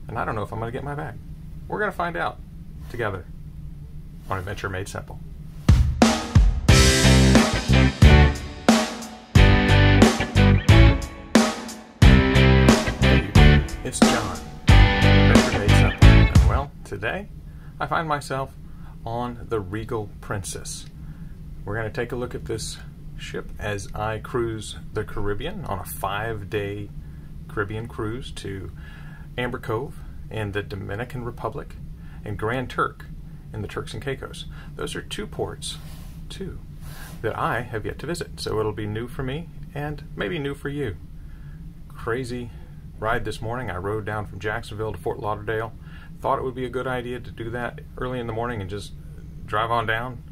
and I don't know if I'm going to get my bag. We're going to find out together on Adventure Made Simple. Hey, it's John. Adventure Made Simple. And well, today I find myself on the Regal Princess. We're going to take a look at this ship as I cruise the Caribbean on a 5-day Caribbean cruise to Amber Cove in the Dominican Republic and Grand Turk in the Turks and Caicos. Those are two ports, that I have yet to visit, so it'll be new for me and maybe new for you. Crazy ride this morning. I rode down from Jacksonville to Fort Lauderdale. Thought it would be a good idea to do that early in the morning and just drive on down.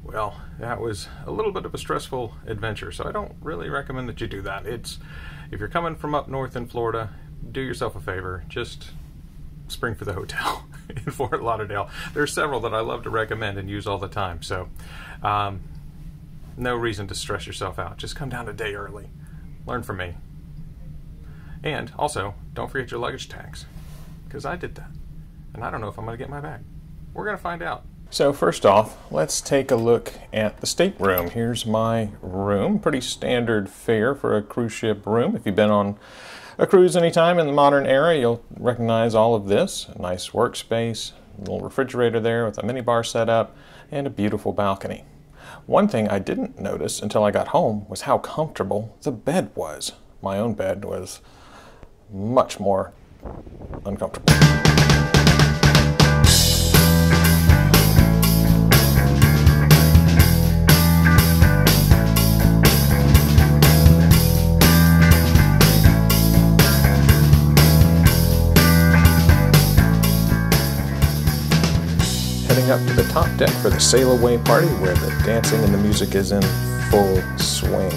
Well, that was a little bit of a stressful adventure, so I don't really recommend that you do that. If you're coming from up north in Florida, do yourself a favor, just spring for the hotel in Fort Lauderdale. There's several that I love to recommend and use all the time, so no reason to stress yourself out. Just come down a day early. Learn from me. And also, don't forget your luggage tags, because I did that, and I don't know if I'm going to get my bag. We're going to find out. So first off, let's take a look at the stateroom. Here's my room. Pretty standard fare for a cruise ship room. If you've been on a cruise anytime in the modern era, you'll recognize all of this. A nice workspace, a little refrigerator there with a minibar set up, and a beautiful balcony. One thing I didn't notice until I got home was how comfortable the bed was. My own bed was much more uncomfortable. Heading up to the top deck for the sail away party where the dancing and the music is in full swing.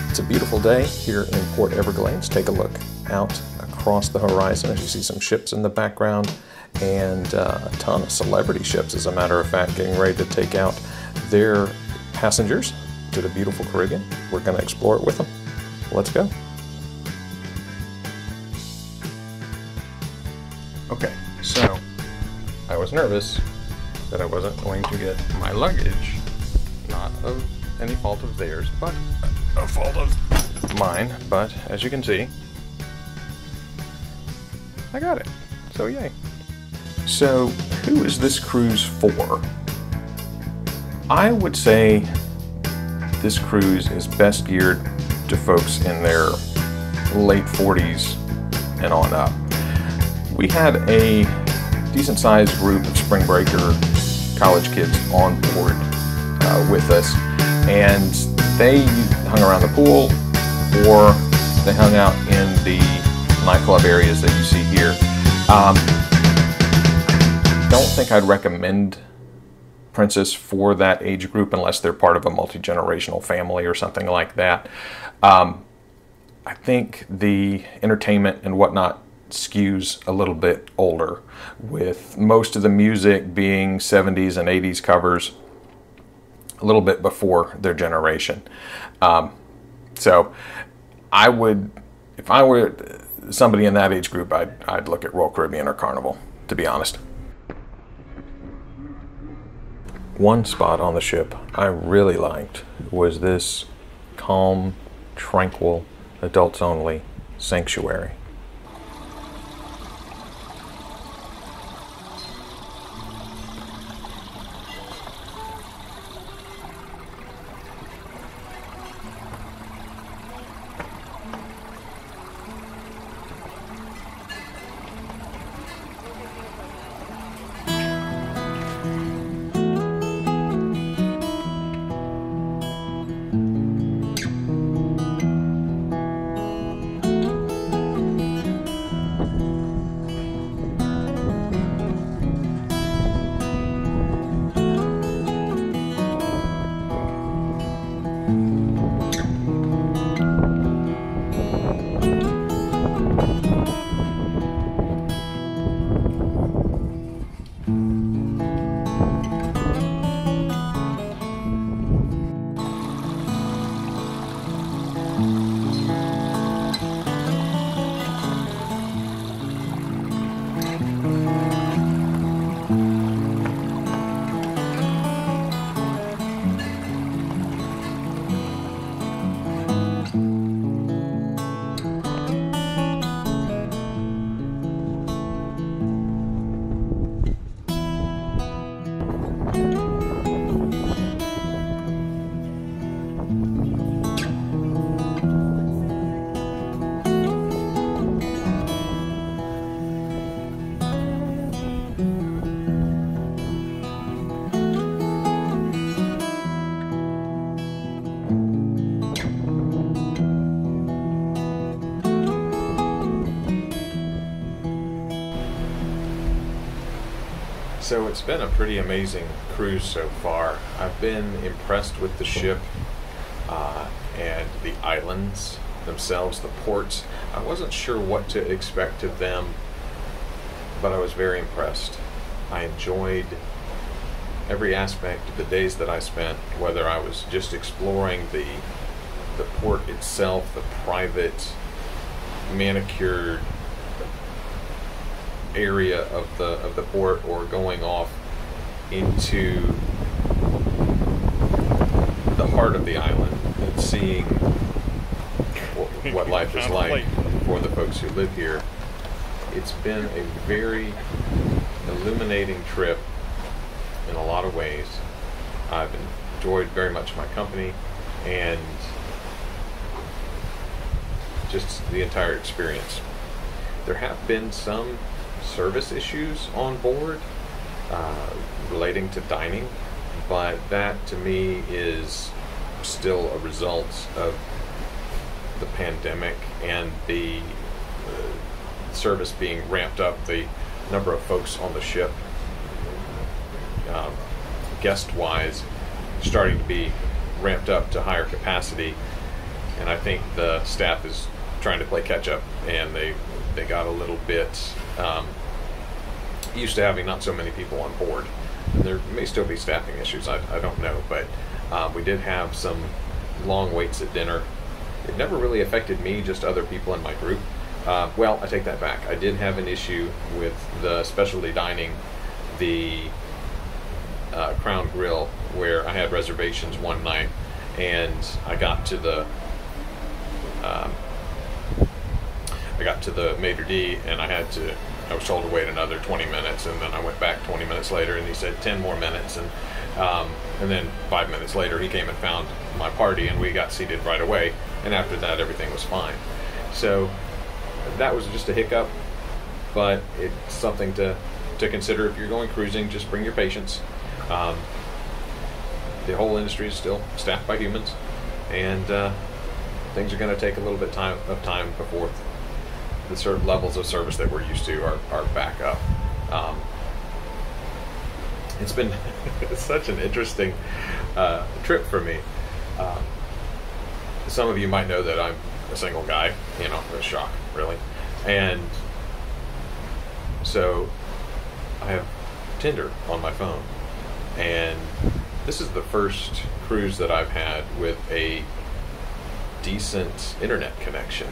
It's a beautiful day here in Port Everglades. Take a look out across the horizon as you see some ships in the background and a ton of celebrity ships, as a matter of fact, getting ready to take out their passengers to the beautiful Caribbean. We're going to explore it with them. Let's go. Okay, so I was nervous that I wasn't going to get my luggage, not of any fault of theirs, but a fault of mine. But as you can see, I got it, so yay. So who is this cruise for? I would say this cruise is best geared to folks in their late 40s and on up. We had a decent sized group of spring breaker college kids on board with us, and they hung around the pool or they hung out in the nightclub areas that you see here. Don't think I'd recommend Princess for that age group unless they're part of a multi-generational family or something like that. I think the entertainment and whatnot skews a little bit older, with most of the music being 70s and 80s covers, a little bit before their generation. So I would, if I were somebody in that age group, I'd look at Royal Caribbean or Carnival, to be honest. One spot on the ship I really liked was this calm, tranquil, adults only sanctuary. So it's been a pretty amazing cruise so far. I've been impressed with the ship and the islands themselves, the ports. I wasn't sure what to expect of them, but I was very impressed. I enjoyed every aspect of the days that I spent, whether I was just exploring the port itself, the private, manicured area of the port, or going off into the heart of the island and seeing what life is like for the folks who live here. It's been a very illuminating trip in a lot of ways. I've enjoyed very much my company and just the entire experience. There have been some service issues on board relating to dining, but that to me is still a result of the pandemic and the service being ramped up, the number of folks on the ship guest-wise starting to be ramped up to higher capacity, and I think the staff is trying to play catch-up, and they got a little bit used to having not so many people on board. And there may still be staffing issues, I don't know, but we did have some long waits at dinner. It never really affected me, just other people in my group. Well, I take that back. I did have an issue with the specialty dining, the Crown Grill, where I had reservations one night, and I got to the maitre d', and I was told to wait another 20 minutes, and then I went back 20 minutes later, and he said 10 more minutes, and then 5 minutes later he came and found my party, and we got seated right away, and after that everything was fine. So that was just a hiccup, but it's something to consider if you're going cruising. Just bring your patience. The whole industry is still staffed by humans, and things are going to take a little bit of time before the sort of levels of service that we're used to are back up. It's been such an interesting trip for me. Some of you might know that I'm a single guy, a shock, really. And so I have Tinder on my phone, and this is the first cruise that I've had with a decent internet connection,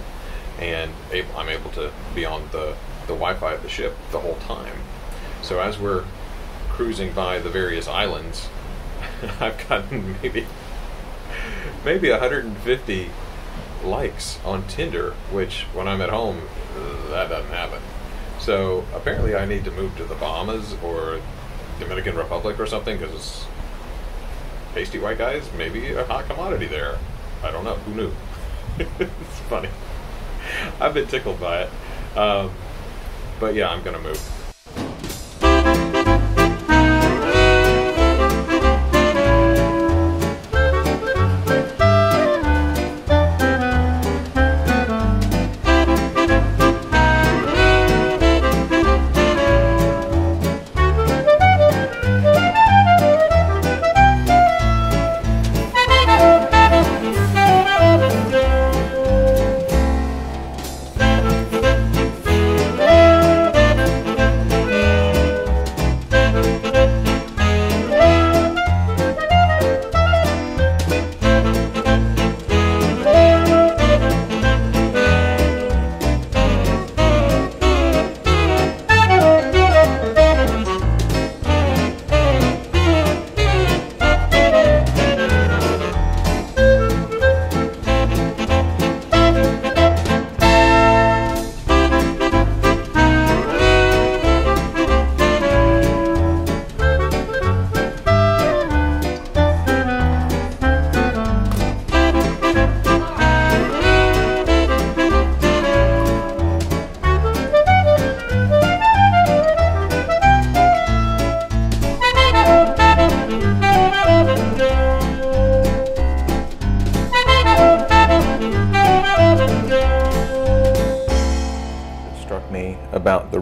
and I'm able to be on the Wi-Fi of the ship the whole time. So as we're cruising by the various islands, I've gotten maybe 150 likes on Tinder, which when I'm at home, that doesn't happen. So apparently I need to move to the Bahamas or Dominican Republic or something, because pasty white guys may be a hot commodity there. I don't know. Who knew? It's funny. I've been tickled by it. But yeah, I'm going to move.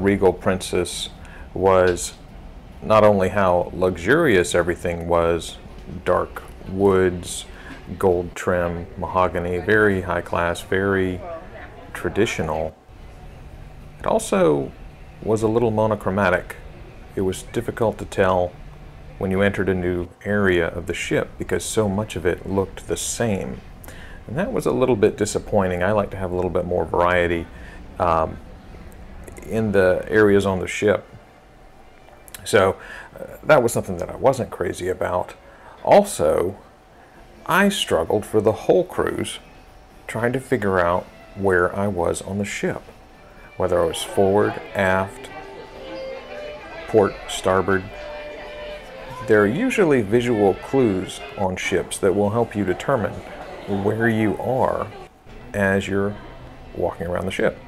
Regal Princess was not only how luxurious everything was, dark woods, gold trim, mahogany, very high class, very traditional. It also was a little monochromatic. It was difficult to tell when you entered a new area of the ship because so much of it looked the same. And that was a little bit disappointing. I like to have a little bit more variety in the areas on the ship. So that was something that I wasn't crazy about. Also, I struggled for the whole cruise trying to figure out where I was on the ship. Whether I was forward, aft, port, starboard. There are usually visual clues on ships that will help you determine where you are as you're walking around the ship.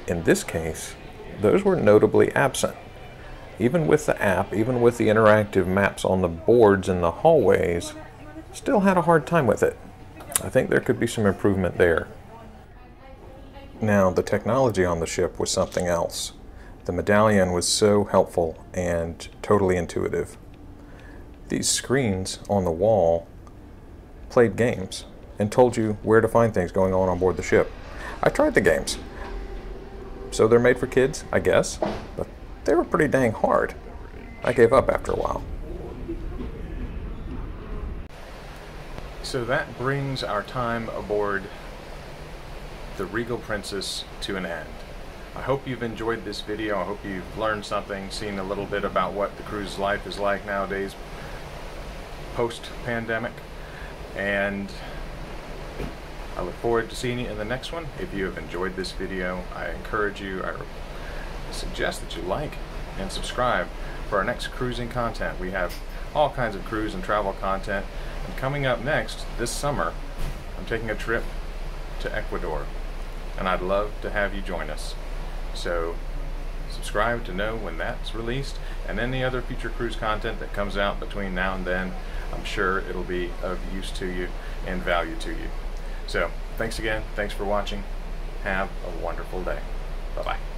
In this case, those were notably absent. Even with the app, even with the interactive maps on the boards in the hallways, still had a hard time with it. I think there could be some improvement there. Now, the technology on the ship was something else. The medallion was so helpful and totally intuitive. These screens on the wall played games and told you where to find things going on board the ship. I tried the games. So they're made for kids, I guess, but they were pretty dang hard. I gave up after a while. So that brings our time aboard the Regal Princess to an end. I hope you've enjoyed this video. I hope you've learned something, seen a little bit about what the cruise life is like nowadays, post-pandemic. And I look forward to seeing you in the next one. If you have enjoyed this video, I encourage you, I suggest that you like and subscribe for our next cruising content. We have all kinds of cruise and travel content. And coming up next, this summer, I'm taking a trip to Ecuador. And I'd love to have you join us. So subscribe to know when that's released, and any other future cruise content that comes out between now and then. I'm sure it'll be of use to you and value to you. So thanks again. Thanks for watching. Have a wonderful day. Bye-bye.